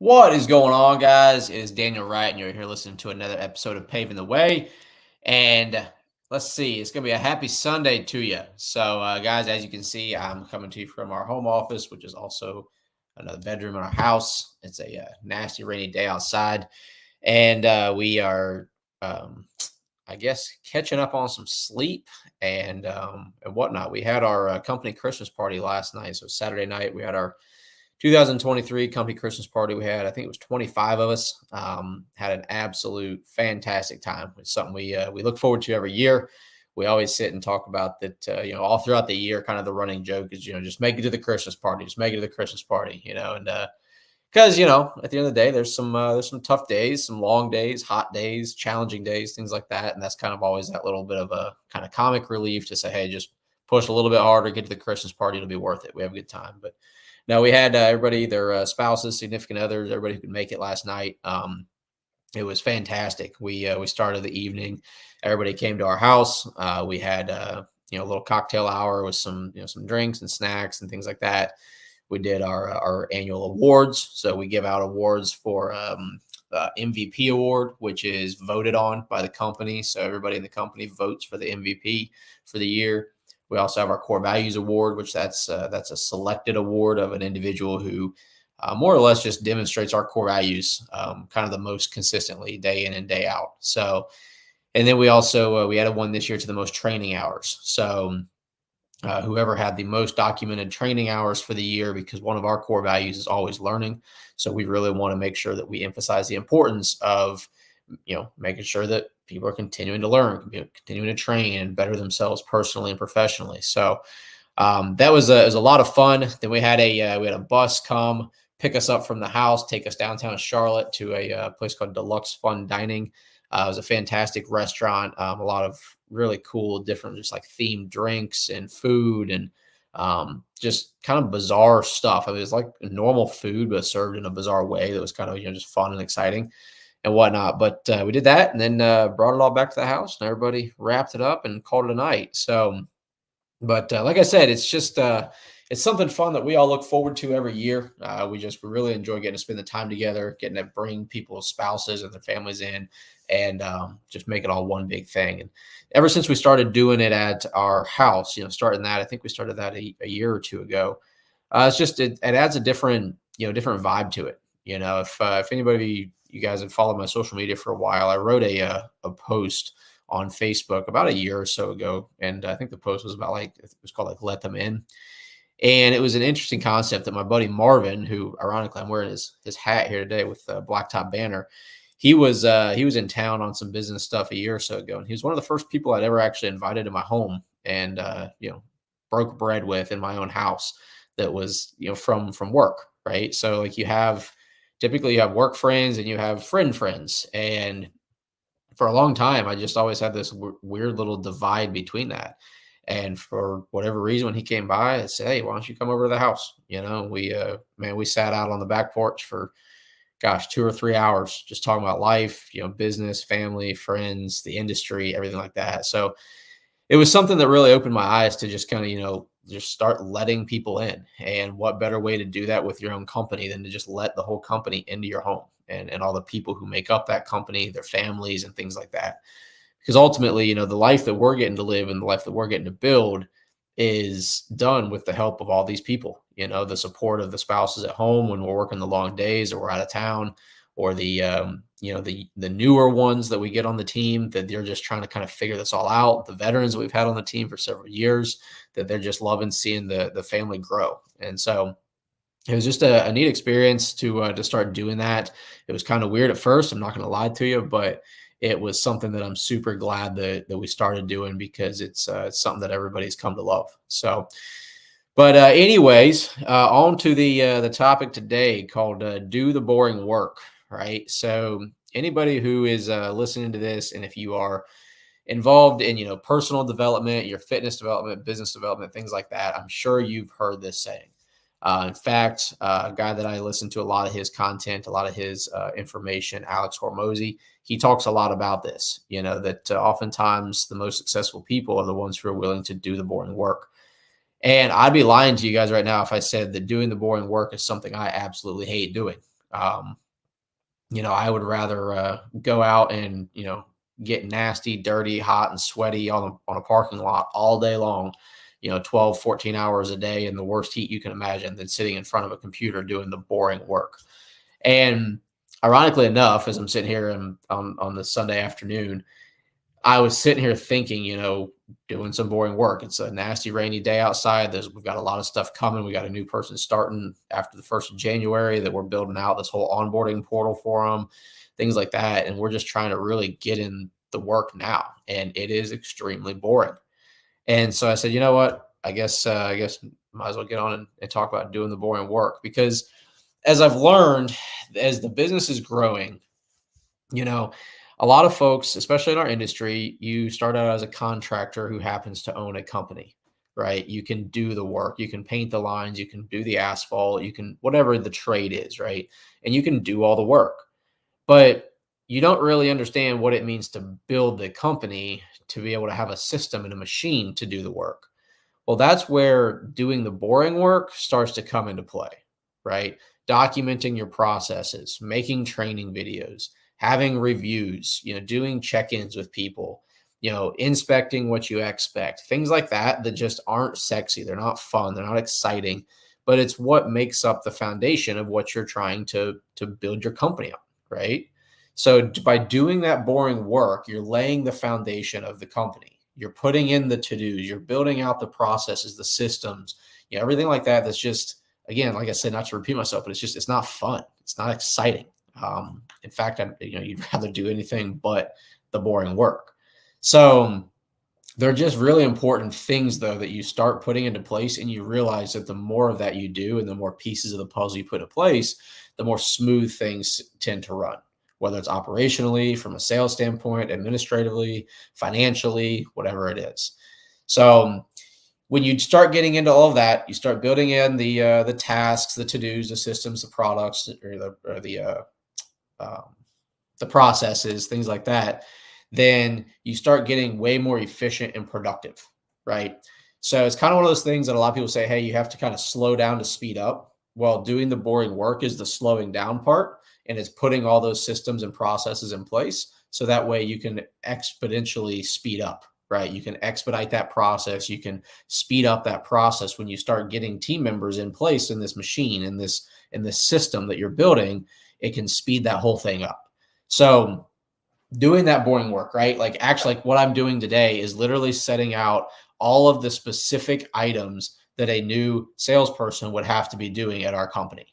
What is going on, guys? It is Daniel Wright, and you're here listening to another episode of Paving the Way. And let's see, it's going to be a happy Sunday to you. So, guys, as you can see, I'm coming to you from our home office, which is also another bedroom in our house. It's a nasty, rainy day outside, and we are, um, I guess, catching up on some sleep and whatnot. We had our company Christmas party last night, so Saturday night we had our 2023 company Christmas party. We had, I think it was 25 of us. Had an absolute fantastic time. It's something we look forward to every year. We always sit and talk about that. All throughout the year, kind of the running joke is, just make it to the Christmas party, just make it to the Christmas party, and because at the end of the day, there's some tough days, some long days, hot days, challenging days, things like that, and that's kind of always that little bit of a kind of comic relief to say, hey, just push a little bit harder, get to the Christmas party, it'll be worth it. We have a good time, but. No, we had everybody, their spouses, significant others, everybody who could make it last night. It was fantastic. We started the evening. Everybody came to our house. We had a little cocktail hour with some drinks and snacks and things like that. We did our annual awards. So we give out awards for MVP award, which is voted on by the company. So everybody in the company votes for the MVP for the year. We also have our core values award, which that's a selected award of an individual who more or less just demonstrates our core values kind of the most consistently day in and day out. So, and then we also we added one this year to the most training hours. So whoever had the most documented training hours for the year, because one of our core values is always learning. So we really want to make sure that we emphasize the importance of making sure that people are continuing to learn, continuing to train and better themselves personally and professionally. So that was a lot of fun. Then we had a bus come pick us up from the house, take us downtown Charlotte to a place called Deluxe Fun Dining. It was a fantastic restaurant, a lot of really cool, different, just like themed drinks and food and just kind of bizarre stuff. I mean, it's like normal food, but served in a bizarre way that was kind of, just fun and exciting and whatnot. But we did that and then brought it all back to the house and everybody wrapped it up and called it a night. So, but like I said, it's just it's something fun that we all look forward to every year. We really enjoy getting to spend the time together, getting to bring people's spouses and their families in and just make it all one big thing. And ever since we started doing it at our house, starting that, I think we started that a year or two ago. It's just, it adds a different vibe to it. If anybody, you guys have followed my social media for a while, I wrote a post on Facebook about a year or so ago. And I think the post was about it was called Let Them In. And it was an interesting concept that my buddy Marvin, who ironically I'm wearing his hat here today with the blacktop banner, he was in town on some business stuff a year or so ago. And he was one of the first people I'd ever actually invited to my home and, broke bread with in my own house that was, from work. Right. So typically you have work friends and you have friends. And for a long time, I just always had this weird little divide between that. And for whatever reason, when he came by, I said, "Hey, why don't you come over to the house?" We sat out on the back porch for, 2 or 3 hours, just talking about life, business, family, friends, the industry, everything like that. So it was something that really opened my eyes to just kind of, just start letting people in. And what better way to do that with your own company than to just let the whole company into your home and all the people who make up that company, their families and things like that. Because ultimately, the life that we're getting to live and the life that we're getting to build is done with the help of all these people, the support of the spouses at home when we're working the long days or we're out of town, or the newer ones that we get on the team that they're just trying to kind of figure this all out. The veterans that we've had on the team for several years that they're just loving seeing the family grow. And so it was just a neat experience to start doing that. It was kind of weird at first. I'm not going to lie to you, but it was something that I'm super glad that we started doing because it's something that everybody's come to love. So, but anyways, on to the topic today called "Do the Boring Work." Right. So anybody who is listening to this, and if you are involved in personal development, your fitness development, business development, things like that, I'm sure you've heard this saying. In fact, a guy that I listen to a lot of his content, a lot of his information, Alex Hormozy, he talks a lot about this, that oftentimes the most successful people are the ones who are willing to do the boring work. And I'd be lying to you guys right now if I said that doing the boring work is something I absolutely hate doing. Um, I would rather go out and get nasty, dirty, hot, and sweaty on a parking lot all day long, 12, 14 hours a day in the worst heat you can imagine, than sitting in front of a computer doing the boring work. And ironically enough, as I'm sitting here on the Sunday afternoon, I was sitting here thinking, doing some boring work. It's a nasty, rainy day outside. We've got a lot of stuff coming. We got a new person starting after the 1st of January that we're building out this whole onboarding portal for them, things like that. And we're just trying to really get in the work now. And it is extremely boring. And so I said, you know what? I guess might as well get on and talk about doing the boring work, because as I've learned, as the business is growing, you know, a lot of folks, especially in our industry, you start out as a contractor who happens to own a company, right? You can do the work, you can paint the lines, you can do the asphalt, you can, whatever the trade is, right? And you can do all the work, but you don't really understand what it means to build the company to be able to have a system and a machine to do the work. Well, that's where doing the boring work starts to come into play, right? Documenting your processes, making training videos, having reviews, doing check-ins with people, inspecting what you expect, things like that that just aren't sexy. They're not fun. They're not exciting, but it's what makes up the foundation of what you're trying to build your company on, right? So by doing that boring work, you're laying the foundation of the company. You're putting in the to-dos, you're building out the processes, the systems, everything like that. That's just, again, like I said, not to repeat myself, but it's not fun. It's not exciting. In fact, you'd rather do anything but the boring work. So they're just really important things, though, that you start putting into place, and you realize that the more of that you do and the more pieces of the puzzle you put in place, the more smooth things tend to run, whether it's operationally, from a sales standpoint, administratively, financially, whatever it is. So when you start getting into all of that, you start building in the tasks, the to-dos, the systems, the products, or the processes, things like that, then you start getting way more efficient and productive, right? So it's kind of one of those things that a lot of people say, hey, you have to kind of slow down to speed up. Well, doing the boring work is the slowing down part, and it's putting all those systems and processes in place. So that way you can exponentially speed up, right? You can expedite that process. You can speed up that process when you start getting team members in place in this machine, in this system that you're building. It can speed that whole thing up. So doing that boring work, right? Like actually, like what I'm doing today is literally setting out all of the specific items that a new salesperson would have to be doing at our company,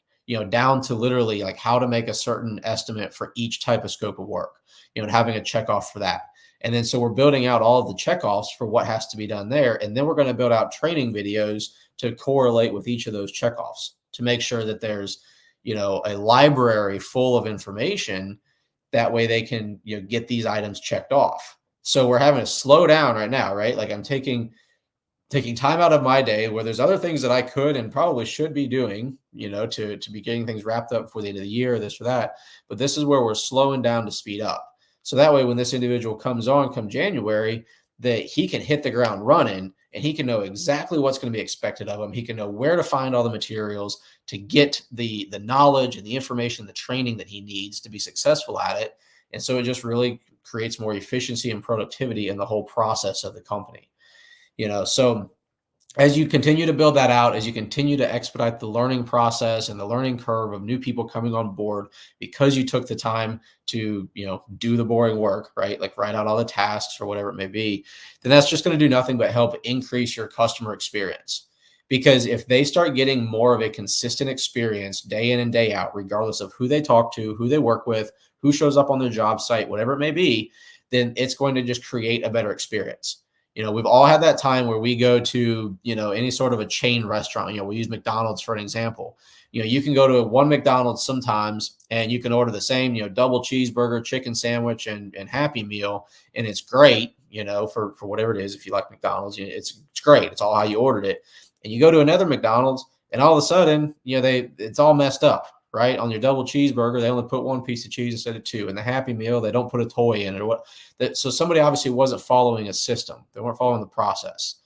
down to literally like how to make a certain estimate for each type of scope of work, and having a checkoff for that. And then so we're building out all of the checkoffs for what has to be done there. And then we're going to build out training videos to correlate with each of those checkoffs to make sure that there's, a library full of information. That way they can, get these items checked off. So we're having to slow down right now, right? Like I'm taking time out of my day where there's other things that I could and probably should be doing, to be getting things wrapped up before the end of the year, this or that. But this is where we're slowing down to speed up. So that way, when this individual comes on come January, that he can hit the ground running and he can know exactly what's going to be expected of him. He can know where to find all the materials to get the knowledge and the information, the training that he needs to be successful at it. And so it just really creates more efficiency and productivity in the whole process of the company. So as you continue to build that out, as you continue to expedite the learning process and the learning curve of new people coming on board, because you took the time to, do the boring work, right? Like write out all the tasks or whatever it may be, then that's just going to do nothing but help increase your customer experience. Because if they start getting more of a consistent experience day in and day out, regardless of who they talk to, who they work with, who shows up on their job site, whatever it may be, then it's going to just create a better experience. We've all had that time where we go to, any sort of a chain restaurant. We use McDonald's for an example. You can go to one McDonald's sometimes and you can order the same, double cheeseburger, chicken sandwich, and Happy Meal. And it's great, for whatever it is. If you like McDonald's, it's great. It's all how you ordered it. And you go to another McDonald's and all of a sudden, it's all messed up, right? On your double cheeseburger, they only put one piece of cheese instead of two. And the Happy Meal, they don't put a toy in it or what. So somebody obviously wasn't following a system. They weren't following the process,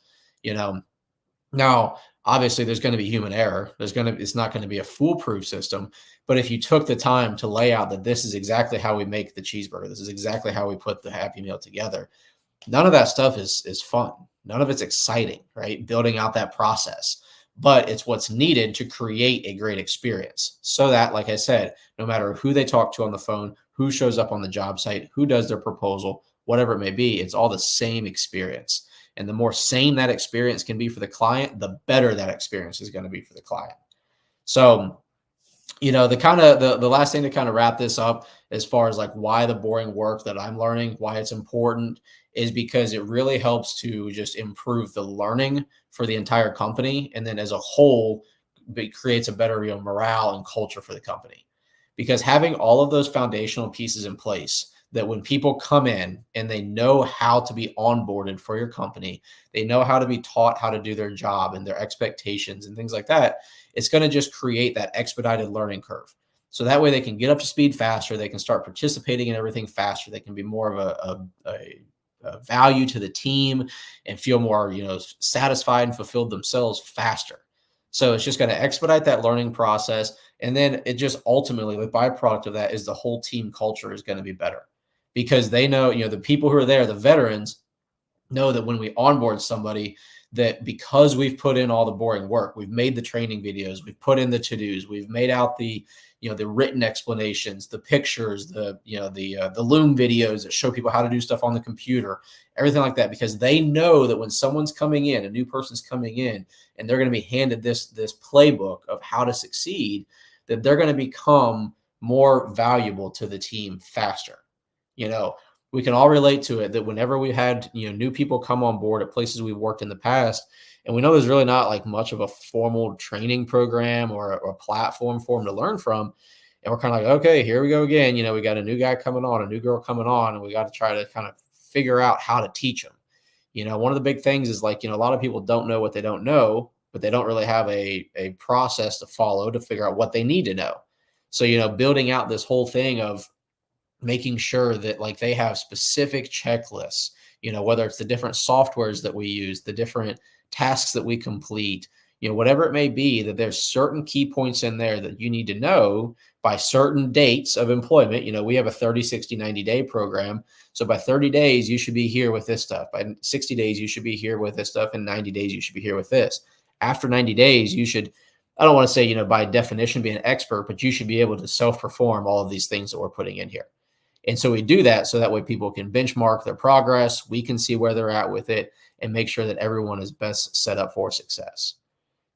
Now, Obviously, there's going to be human error. It's not going to be a foolproof system. But if you took the time to lay out that this is exactly how we make the cheeseburger, this is exactly how we put the Happy Meal together, none of that stuff is fun. None of it's exciting, right? Building out that process, but it's what's needed to create a great experience. So that, like I said, no matter who they talk to on the phone, who shows up on the job site, who does their proposal, whatever it may be, it's all the same experience. And the more sane that experience can be for the client, the better that experience is going to be for the client. So, the last thing to kind of wrap this up as far as like why the boring work that I'm learning, why it's important, is because it really helps to just improve the learning for the entire company, and then as a whole it creates a better morale and culture for the company, because having all of those foundational pieces in place, that when people come in and they know how to be onboarded for your company, they know how to be taught how to do their job and their expectations and things like that, it's going to just create that expedited learning curve. So that way they can get up to speed faster. They can start participating in everything faster. They can be more of a value to the team and feel more, satisfied and fulfilled themselves faster. So it's just going to expedite that learning process. And then it just ultimately, the byproduct of that is the whole team culture is going to be better, because they know, the people who are there, the veterans, know that when we onboard somebody, that because we've put in all the boring work, we've made the training videos, we've put in the to-dos, we've made out the written explanations, the pictures, the Loom videos that show people how to do stuff on the computer, everything like that, because they know that when someone's coming in, a new person's coming in, and they're going to be handed this playbook of how to succeed, that they're going to become more valuable to the team faster. We can all relate to it, that whenever we had, new people come on board at places we've worked in the past, and we know there's really not like much of a formal training program or a platform for them to learn from. And we're kind of like, okay, here we go again. We got a new guy coming on, a new girl coming on, and we got to try to kind of figure out how to teach them. One of the big things is like, a lot of people don't know what they don't know, but they don't really have a process to follow to figure out what they need to know. So, building out this whole thing of making sure that like they have specific checklists, whether it's the different softwares that we use, the different tasks that we complete, whatever it may be, that there's certain key points in there that you need to know by certain dates of employment. We have a 30, 60, 90-day program. So by 30 days, you should be here with this stuff. By 60 days, you should be here with this stuff. And 90 days, you should be here with this. After 90 days, you should, I don't want to say, by definition, be an expert, but you should be able to self-perform all of these things that we're putting in here. And so we do that so that way people can benchmark their progress. We can see where they're at with it and make sure that everyone is best set up for success.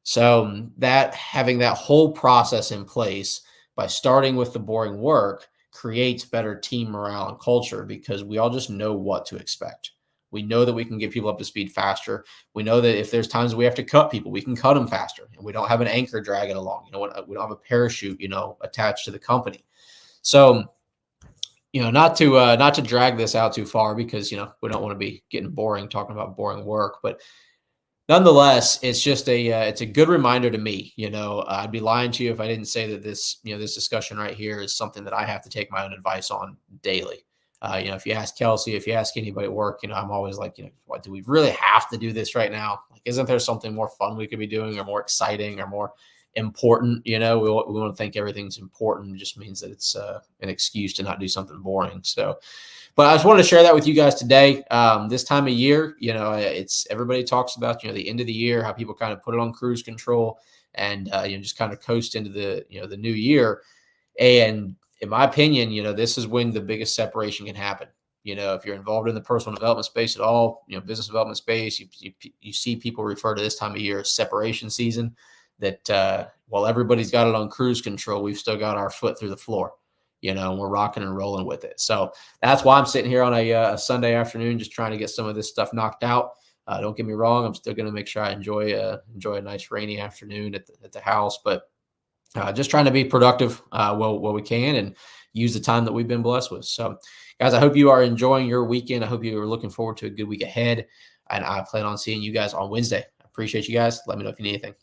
So that having that whole process in place by starting with the boring work creates better team morale and culture, because we all just know what to expect. We know that we can get people up to speed faster. We know that if there's times we have to cut people, we can cut them faster, and we don't have an anchor dragging along. We don't have a parachute, attached to the company. So, not to drag this out too far, because, we don't want to be getting boring talking about boring work, but nonetheless, it's just it's a good reminder to me. I'd be lying to you if I didn't say that this discussion right here is something that I have to take my own advice on daily. If you ask Kelsey, if you ask anybody at work, I'm always like, what, do we really have to do this right now? Like, isn't there something more fun we could be doing, or more exciting, or more important? We want to think everything's important. It just means that it's an excuse to not do something boring. So, but I just wanted to share that with you guys today. This time of year, it's everybody talks about, the end of the year, how people kind of put it on cruise control and, just kind of coast into the new year. And in my opinion, this is when the biggest separation can happen. If you're involved in the personal development space at all, business development space, you see people refer to this time of year as separation season. That while everybody's got it on cruise control, we've still got our foot through the floor, and we're rocking and rolling with it. So that's why I'm sitting here on a Sunday afternoon, just trying to get some of this stuff knocked out. Don't get me wrong, I'm still going to make sure I enjoy a nice rainy afternoon at the house, but just trying to be productive while we can, and use the time that we've been blessed with. So, guys, I hope you are enjoying your weekend. I hope you are looking forward to a good week ahead, and I plan on seeing you guys on Wednesday. I appreciate you guys. Let me know if you need anything.